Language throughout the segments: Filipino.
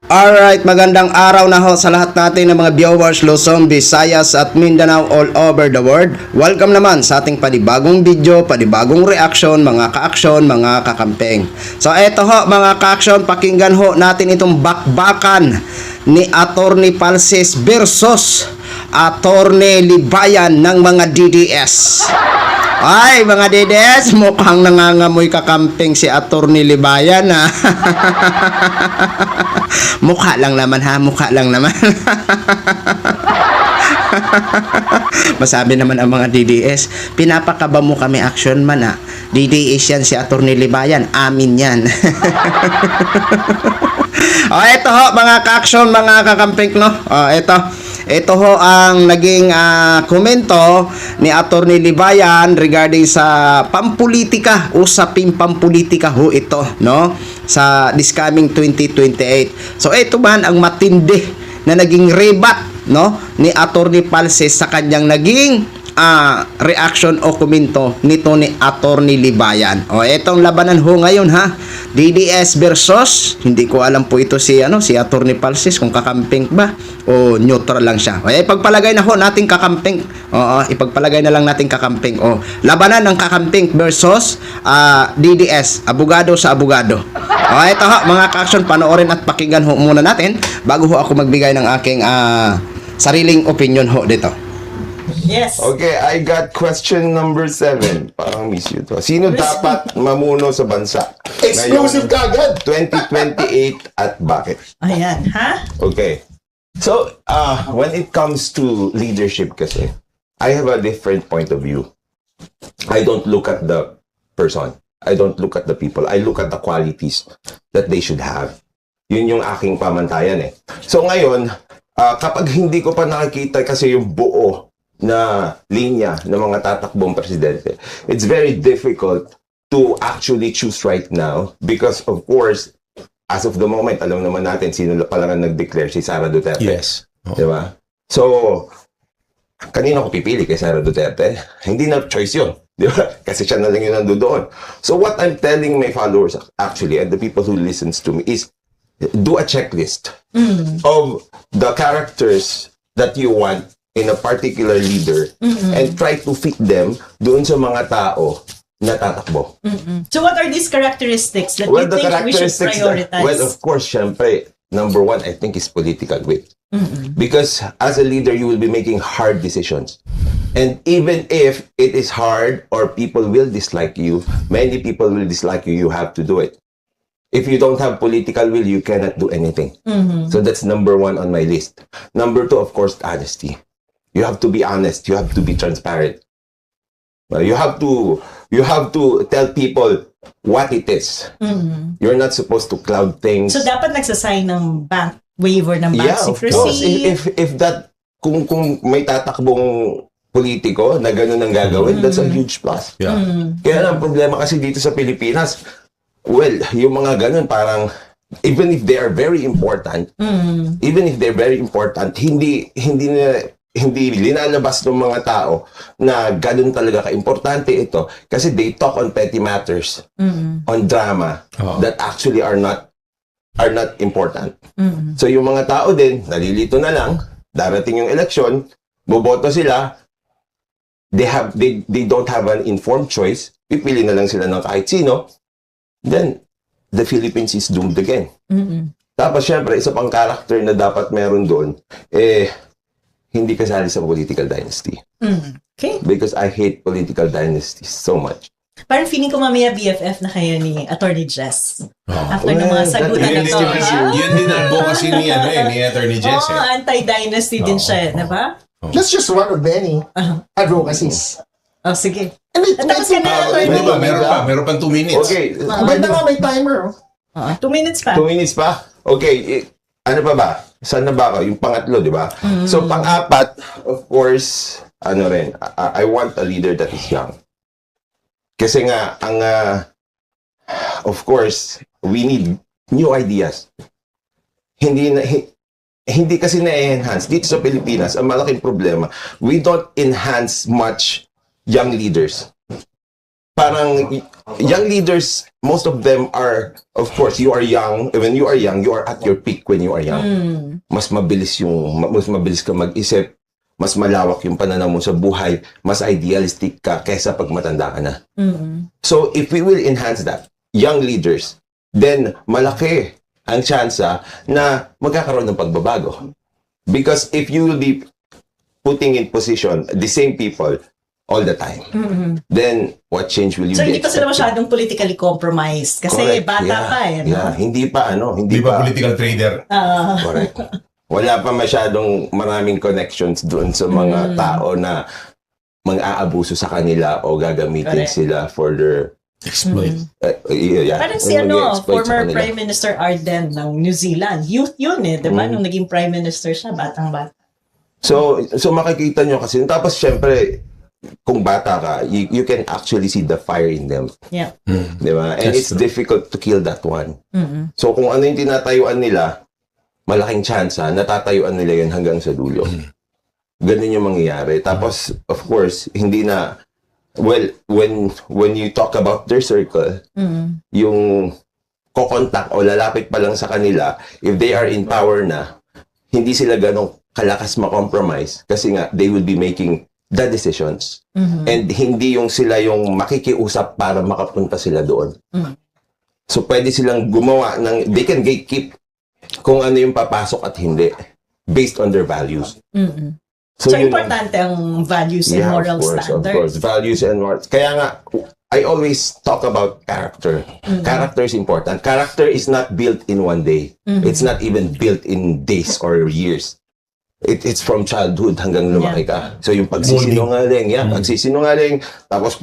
Alright, magandang araw na ho sa lahat natin ng mga viewers Luzon, Visayas at Mindanao all over the world. Welcome naman sa ating panibagong video, panibagong reaction, mga ka-aksyon, mga kakampeng. So eto ho mga ka-aksyon, pakinggan ho natin itong bakbakan ni Attorney Palsis versus Attorney Libayan ng mga DDS. Ay, mga DDS, mukhang nangangamoy kakamping si Attorney Libayan ha. Mukha lang naman ha, mukha lang naman. Masabi naman ang mga DDS, pinapakaba mo kami action man ha. DDS yan si Attorney Libayan, amin yan. O, eto ho mga ka-action, mga kakamping no. O, ito ho ang naging komento ni Attorney Libayan regarding sa pampolitika, usaping pampolitika ho ito, no? Sa this coming 2028. So ito man ang matindi na naging rebat, no, ni Attorney Palsis sa kanyang naging reaction o komento nito ni Attorney Libayan. O etong labanan ho ngayon ha. DDS versus, hindi ko alam po ito si Attorney Palsis kung kakamping ba o neutral lang siya. O ipagpalagay na ho nating kakamping. Oo, ipagpalagay na lang nating kakamping. O labanan ng kakamping versus DDS, abogado sa abogado. O ito ho mga ka-action, panoorin at pakinggan ho muna natin bago ho ako magbigay ng aking sariling opinion ho dito. Yes. Okay, I got question number 7. Parang miss you to. Sino dapat mamuno sa bansa? Exclusive kagad. 2028 at bakit? Ayan, ha? Okay. So, when it comes to leadership kasi, I have a different point of view. I don't look at the person. I don't look at the people. I look at the qualities that they should have. Yun yung aking pamantayan eh. So ngayon, kapag hindi ko pa nakikita kasi yung buo na linya ng mga tatakbong presidente, it's very difficult to actually choose right now because of course, as of the moment, alam naman natin sino pala na nag-declare, si Sara Duterte. Yes. Oh. Diba? So, kanino ko pipili kay Sara Duterte? Hindi na choice yun. Diba? Kasi siya na lang yun nandoon. So what I'm telling my followers actually and the people who listens to me is do a checklist of the characters that you want in a particular leader and try to fit them doon sa mga tao na tatakbo. So what are these characteristics that you think we should prioritize? Well, of course, syempre, number one, I think is political wit. Because as a leader, you will be making hard decisions. And even if it is hard or people will dislike you, many people will dislike you, you have to do it. If you don't have political will, you cannot do anything. So that's number one on my list. Number two, of course, honesty. You have to be honest. You have to be transparent. You have to tell people what it is. You're not supposed to cloud things. So dapat nagsasign ng bank waiver ng bank Yeah, of course. secrecy. If that kung may tatakbong politiko na gano'n ang gagawin, that's a huge plus. Yeah. Kaya ang problema kasi dito sa Pilipinas, well, yung mga gano'n parang even if they are very important, hindi linalabas ng mga tao na ganun talaga ka-importante ito kasi they talk on petty matters, on drama that actually are not important. So yung mga tao din, nalilito na lang, darating yung eleksyon, boboto sila, they don't have an informed choice, pipili na lang sila ng kahit sino, then the Philippines is doomed again. Tapos syempre, isa pang character na dapat meron doon, hindi kasali sa political dynasty. Okay. Because I hate political dynasties so much. Parang feeling ko mamaya BFF na kayo ni Attorney Jess. After ng mga Well, sagutan na Yun to. yun din ang advocacy ni Attorney Jess. Oo, anti-dynasty din siya, di ba? That's just one of many advocacies. Oh, sige. And it Tapos ka na, Pwede Attorney. ba? Meron pang 2 minutes. Okay, Ba't na nga may timer? 2 minutes pa. 2 minutes pa? Okay, ano pa ba? Saan na ba ako? Yung pangatlo, di ba? So, pang-apat, of course, I want a leader that is young. Kasi nga, of course, we need new ideas. Hindi kasi na-enhance. Dito sa Pilipinas, ang malaking problema, we don't enhance much young leaders. parang young leaders, most of them are, of course, you are young. When you are young, you are at your peak when you are young. Mas mabilis ka mag-isip, mas malawak yung pananaw mo sa buhay, mas idealistic ka kaysa pag matanda ka na. So, if we will enhance that, young leaders, then malaki ang tsansa na magkakaroon ng pagbabago. Because if you will be putting in position the same people all the time, then what change will you So, be hindi pa sila expecting? masyadong politically compromised. Kasi Correct. bata Yeah. pa eh. No? Yeah. Hindi Di ba political trader? Correct. Wala pa masyadong maraming connections doon sa mga tao na mang-aabuso sa kanila o gagamitin Correct. sila for their Exploit. yeah, Parang si mag-i-exploit sa former kanila. Prime Minister Arden ng New Zealand. Youth yun eh, di ba? Nung naging Prime Minister siya, batang-bata. So makikita nyo kasi tapos syempre kung bata ka, you can actually see the fire in them. Yeah. Di ba? And it's difficult to kill that one. So kung ano yung tinatayuan nila, malaking tsansa, natatayuan nila yun hanggang sa dulo. Ganun yung mangyayari. Tapos, of course, hindi na, well, when you talk about their circle, yung kokontak o lalapit pa lang sa kanila, if they are in power na, hindi sila ganong kalakas ma-compromise kasi nga, they will be making the decisions. And hindi yung sila yung makikiusap para makapunta sila doon. So, pwede silang gumawa ng, they can gatekeep kung ano yung papasok at hindi based on their values. So, yun ang- importante ang values and moral Of standards. course. Values and morals. Kaya nga, I always talk about character. Character is important. Character is not built in one day. It's not even built in days or years. It's from childhood hanggang lumaki ka. So yung pagsisinungaling, pagsisinungaling, tapos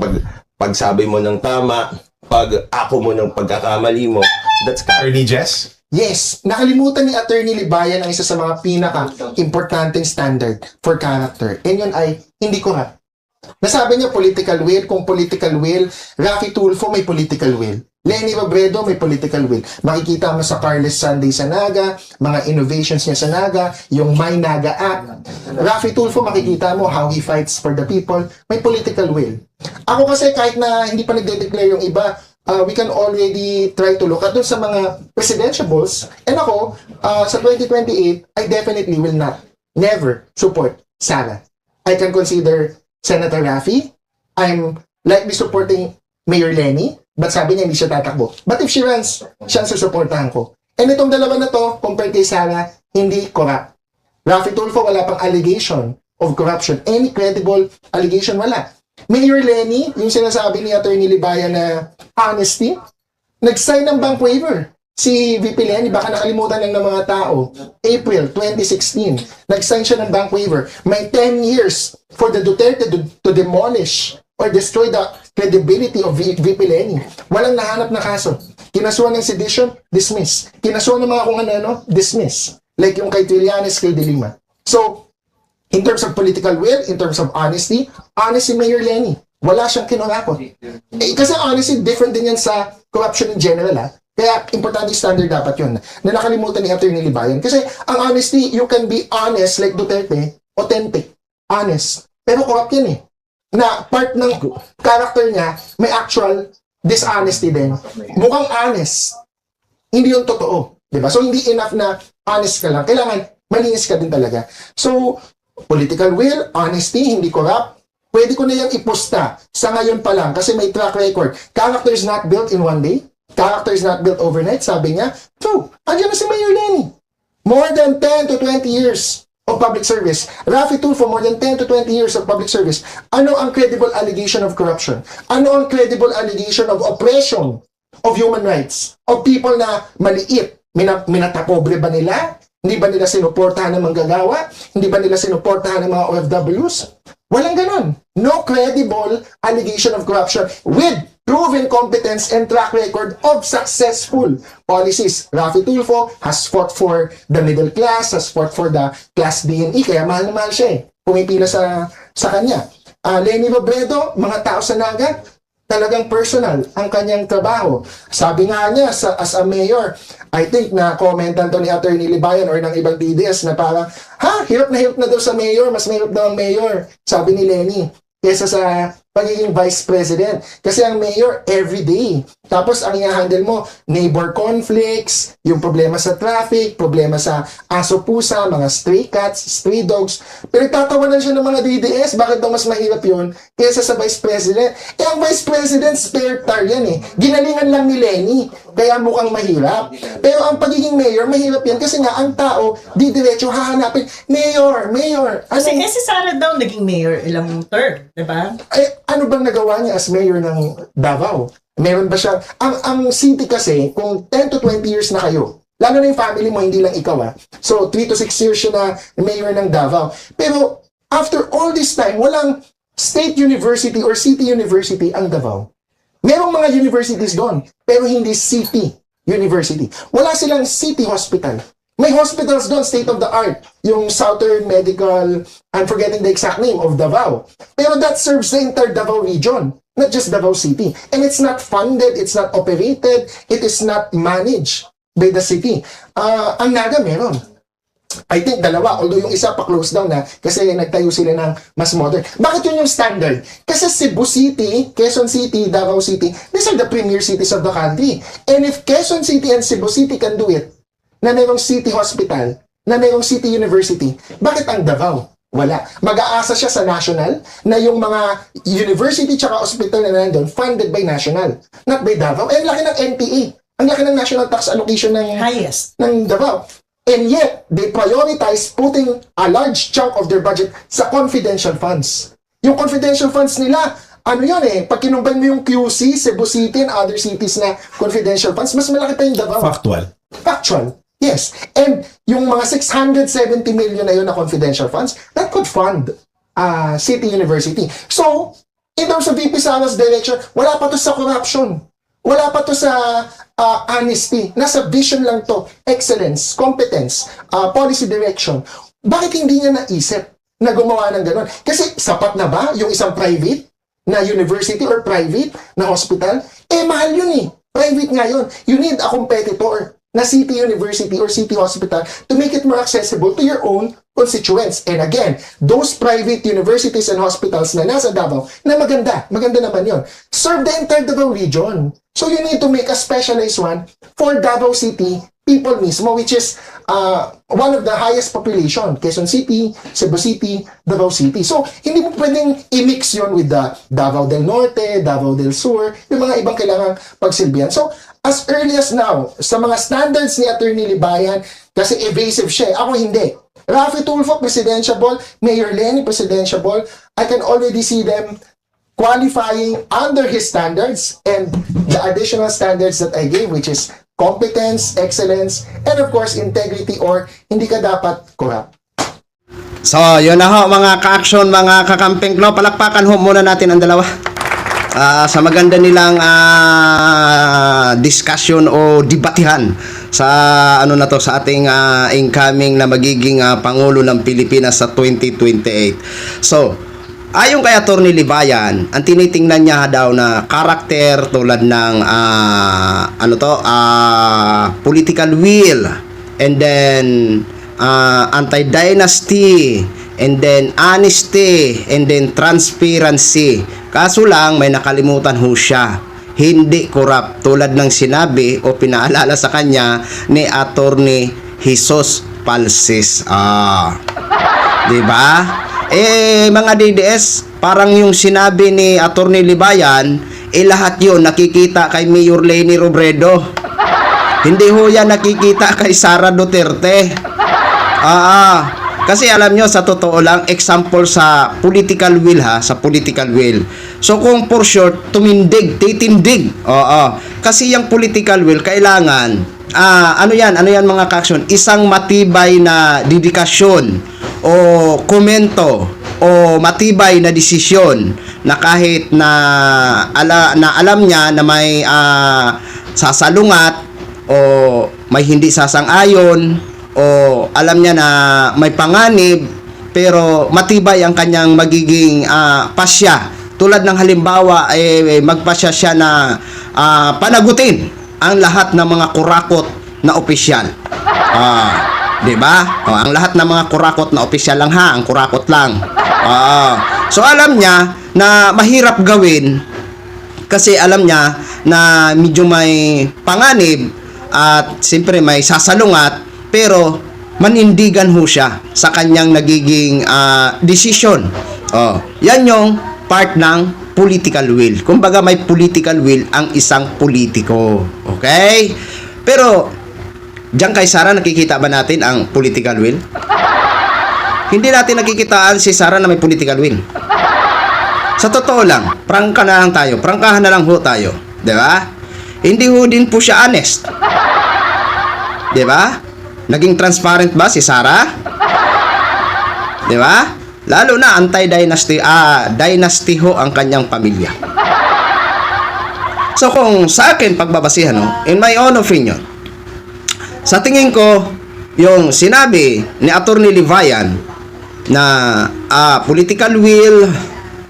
pagsabi mo ng tama, pag ako mo ng pagkakamali mo, that's character. Attorney Jess? Yes, nakalimutan ni Attorney Libayan ang isa sa mga pinaka-importanting standard for character. And yun ay hindi corrupt. Nasabi niya political will. Kung political will, Raffy Tulfo may political will. Lenny Robredo may political will. Makikita mo sa Carlos Sunday sa Naga, mga innovations niya sa Naga, yung My Naga Act. Raffy Tulfo, makikita mo how he fights for the people. May political will. Ako kasi kahit na hindi pa nagde-declare yung iba, we can already try to look at dun sa mga presidentiables. And ako, sa 2028, I definitely will never support Sara. I can consider Senator Raffy. I'm likely supporting Mayor Lenny, but sabi niya hindi siya tatakbo. But if she runs, siya ang susuportahan ko. And itong dalawa na to, compared kay Sara, hindi corrupt. Raffy Tulfo, wala pang allegation of corruption. Any credible allegation, wala. Mayor Lenny, yung sinasabi ni Attorney Libayan na honesty, nag-sign ng bank waiver. Si VP Lenny, baka nakalimutan lang ng mga tao. April 2016, nag-sign siya ng bank waiver. May 10 years for the Duterte to demolish or destroy the credibility of VP Lenny. Walang nahanap na kaso. Kinasuhan ng sedition, dismiss. Kinasuhan ng mga kung ano, dismiss. Like yung kay Trillanes, kay De Lima. So, in terms of political will, in terms of honesty, honest si Mayor Lenny. Wala siyang kinurakot. Kasi honesty, different din yan sa corruption in general, ha? Kaya, importante standard dapat yun. Na nakalimutan ni Attorney Libayan. Kasi, ang honesty, you can be honest like Duterte, authentic, honest. Pero corrupt yan eh. Na part ng character niya, may actual dishonesty din. Mukhang honest. Hindi yung totoo. Diba? So, hindi enough na honest ka lang. Kailangan, malinis ka din talaga. So, political will, honesty, hindi corrupt, pwede ko na yung iposta sa ngayon pa lang kasi may track record. Character is not built in one day. Character is not built overnight, sabi niya. So, andyan na si Mayor Lenny. More than 10 to 20 years of public service. Raffy Tulfo, more than 10 to 20 years of public service. Ano ang credible allegation of corruption? Ano ang credible allegation of oppression of human rights? Of people na maliit? Minatapobre ba nila? Hindi ba nila sinuportahan ng manggagawa? Hindi ba nila sinuportahan ng mga OFWs? Walang ganon. No credible allegation of corruption with proven competence and track record of successful policies. Raffy Tulfo has fought for the middle class, has fought for the class B and E, kaya mahal na mahal siya eh. Pumipila sa kanya. Lenny Robredo, mga tao sa Naga, talagang personal ang kanyang trabaho. Sabi nga niya, as a mayor, I think na commentan to ni Attorney Libayan or ng ibang DDS na parang, hirap na daw sa mayor, mas mahirap daw ang mayor, sabi ni Lenny, kesa sa pagiging vice president. Kasi ang mayor, everyday. Tapos ang i-handle mo, neighbor conflicts, yung problema sa traffic, problema sa aso-pusa, mga stray cats, stray dogs. Pero tatawanan siya ng mga DDS. Bakit daw mas mahirap yun kaysa sa vice president? Eh, ang vice president, spare tire yan eh. Ginalingan lang ni Lenny. Kaya mukhang mahirap. Pero ang pagiging mayor, mahirap yan. Kasi nga, ang tao, diretso hahanapin, mayor. Kasi si Sara daw naging mayor ilang term, di ba? Eh, ano bang nagawa niya as mayor ng Davao? Meron ba siya? Ang city kasi, kung 10 to 20 years na kayo, lalo na yung family mo, hindi lang ikaw So, 3 to 6 years siya na mayor ng Davao. Pero, after all this time, walang state university or city university ang Davao. Merong mga universities doon, pero hindi city university. Wala silang city hospital. May hospitals doon, state of the art. Yung Southern Medical, I'm forgetting the exact name of Davao. Pero that serves the entire Davao region, not just Davao City. And it's not funded, it's not operated, it is not managed by the city. Ang Naga meron. I think dalawa, although yung isa pa-close down na kasi nagtayo sila ng mas modern. Bakit yun yung standard? Kasi Cebu City, Quezon City, Davao City, these are the premier cities of the country. And if Quezon City and Cebu City can do it, na mayroong city hospital, na mayroong city university, bakit ang Davao? Wala. Mag-aasa siya sa national na yung mga university tsaka hospital na nandun funded by national, not by Davao. Eh, ang laki ng NPA. Ang laki ng national tax allocation Highest. ng Davao. And yet, they prioritize putting a large chunk of their budget sa confidential funds. Yung confidential funds nila, ano yun eh, pag kinumbay mo yung QC, Cebu City, and other cities na confidential funds, mas malaki pa yung Davao. Factual. Yes. And yung mga 670 million na yun na confidential funds, that could fund City University. So, in terms of VP Sara's direction, wala pa to sa corruption. Wala pa to sa honesty. Nasa vision lang to. Excellence, competence, policy direction. Bakit hindi niya naisip na gumawa ng gano'n? Kasi sapat na ba yung isang private na university or private na hospital? Eh, mahal yun eh. Private nga yun. You need a competitor na city university or city hospital to make it more accessible to your own constituents. And again, those private universities and hospitals na nasa Davao, na maganda naman yun, serve the entire Davao region. So you need to make a specialized one for Davao City people mismo, which is one of the highest population, Quezon City, Cebu City, Davao City. So, hindi mo pwedeng i-mix yun with the Davao del Norte, Davao del Sur, yung mga ibang kailangang pagsilbihan. So, as early as now, sa mga standards ni Attorney Libayan, kasi evasive siya, ako hindi. Raffy Tulfo, presidential ball, Mayor Lenny, presidential ball, I can already see them qualifying under his standards and the additional standards that I gave, which is competence, excellence, and of course, integrity or hindi ka dapat corrupt. So, yun na ho mga ka-action, mga kakamping. No, palakpakan ho muna natin ang dalawa. Sa maganda nilang discussion o debatihan sa ano na to sa ating incoming na magiging pangulo ng Pilipinas sa 2028. So, ayon kay Attorney Libayan, ang tinitingnan niya daw na karakter tulad ng political will, and then anti-dynasty, and then honesty, and then transparency. Kaso lang may nakalimutan ho siya. Hindi corrupt tulad ng sinabi o pinaalala sa kanya ni Attorney Jesus Palsis. Di ba? Eh, mga DDS, parang yung sinabi ni Attorney Libayan, lahat yun nakikita kay Mayor Lenny Robredo. Hindi ho yan nakikita kay Sara Duterte. Kasi alam nyo, sa totoo lang, example sa political will sa political will. So, kung for short, titindig. Kasi yung political will, kailangan, ano yan mga ka-action, isang matibay na dedikasyon o komento o matibay na desisyon na kahit na alam niya na may sasalungat o may hindi sasang-ayon o alam niya na may panganib pero matibay ang kanyang magiging pasya. Tulad ng halimbawa magpasya siya na panagutin ang lahat ng mga kurakot na opisyal. Diba? Ang lahat ng mga kurakot na opisyal lang ang kurakot lang. So alam niya na mahirap gawin kasi alam niya na medyo may panganib at siyempre may sasalungat, pero manindigan ho siya sa kanyang nagiging decision. Yan yung part ng political will. Kumbaga may political will ang isang politiko. Okay? Pero diyan kay Sara nakikita ba natin ang political will? Hindi natin nakikitaan si Sara na may political will. Sa totoo lang, prangka na lang tayo. Prangkahan na lang ho tayo. 'Di ba? Hindi ho din po siya honest. 'Di ba? Naging transparent ba si Sara? 'Di ba? Lalo na anti-dynasty, dynasty ho ang kanyang pamilya. So kung sa akin pagbabasihan, in my own opinion, sa tingin ko, yung sinabi ni Attorney Livayan na political will,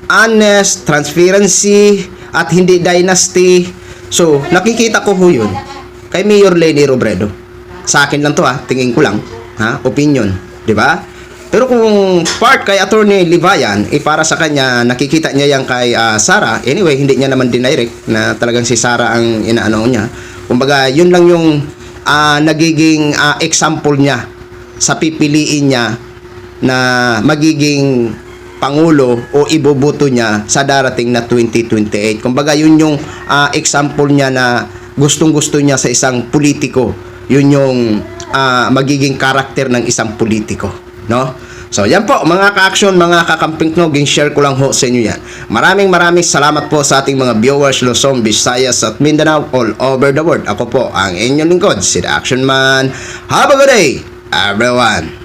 honest, transparency, at hindi dynasty, so nakikita ko ho yun kay Mayor Leni Robredo. Sa akin lang to tingin ko lang, opinion, di ba? Pero kung part kay Attorney Livayan, para sa kanya, nakikita niya yan kay Sara. Anyway, hindi niya naman dinirect na talagang si Sara ang inaano niya. Kumbaga, yun lang yung nagiging example niya sa pipiliin niya na magiging pangulo o iboboto niya sa darating na 2028. Kumbaga, yun yung example niya na gustong-gusto niya sa isang politiko. Yun yung magiging karakter ng isang politiko. No? So, yan po, mga ka-action, mga kakamping no, share ko lang ho sa inyo yan. Maraming salamat po sa ating mga viewers, Luzon, Visayas at Mindanao all over the world. Ako po, ang inyong lingkod, si The Action Man. Have a good day, everyone!